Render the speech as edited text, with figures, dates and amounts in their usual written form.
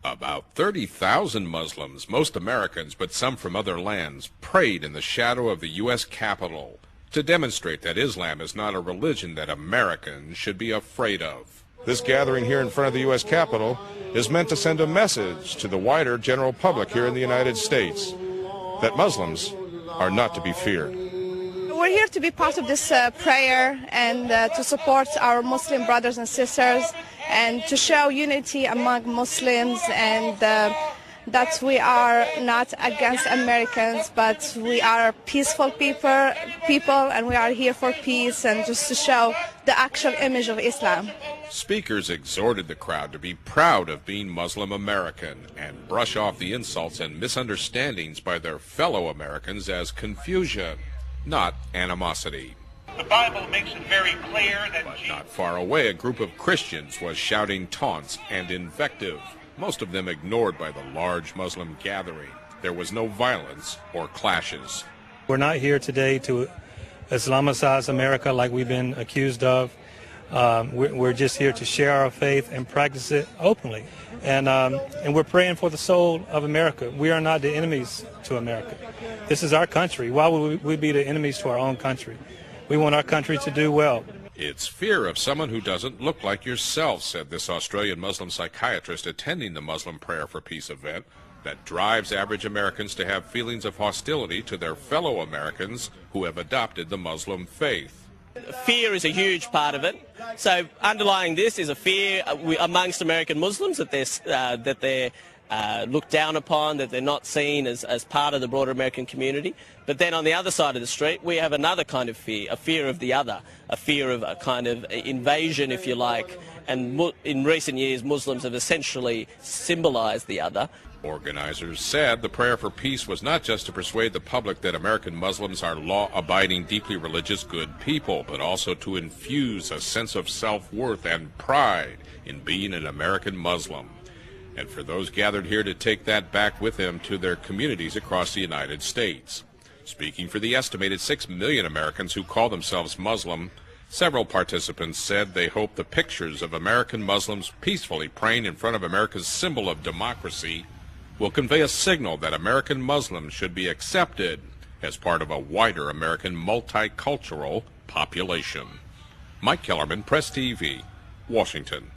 About 30,000 Muslims, most Americans but some from other lands, prayed in the shadow of the U.S. Capitol to demonstrate that Islam is not a religion that Americans should be afraid of. This gathering here in front of the U.S. Capitol is meant to send a message to the wider general public here in the United States that Muslims are not to be feared. We're here to be part of this prayer and to support our Muslim brothers and sisters and to show unity among Muslims and that we are not against Americans, but we are peaceful people and we are here for peace and just to show the actual image of Islam. Speakers exhorted the crowd to be proud of being Muslim American and brush off the insults and misunderstandings by their fellow Americans as confusion, not animosity. The Bible makes it very clear that Not far away, a group of Christians was shouting taunts and invective, most of them ignored by the large Muslim gathering. There was no violence or clashes. We're not here today to Islamicize America like we've been accused of. We're just here to share our faith and practice it openly. And we're praying for the soul of America. We are not the enemies to America. This is our country. Why would we be the enemies to our own country? We want our country to do well. It's fear of someone who doesn't look like yourself, said this Australian Muslim psychiatrist attending the Muslim Prayer for Peace event, that drives average Americans to have feelings of hostility to their fellow Americans who have adopted the Muslim faith. Fear is a huge part of it. So underlying this is a fear amongst American Muslims that they're looked down upon, that they're not seen as part of the broader American community. But then on the other side of the street, we have another kind of fear, a fear of the other, a fear of a kind of invasion, if you like. And in recent years, Muslims have essentially symbolized the other. Organizers said the prayer for peace was not just to persuade the public that American Muslims are law-abiding, deeply religious, good people, but also to infuse a sense of self-worth and pride in being an American Muslim, and for those gathered here to take that back with them to their communities across the United States. Speaking for the estimated 6 million Americans who call themselves Muslim, several participants said they hope the pictures of American Muslims peacefully praying in front of America's symbol of democracy will convey a signal that American Muslims should be accepted as part of a wider American multicultural population. Mike Kellerman, Press TV, Washington.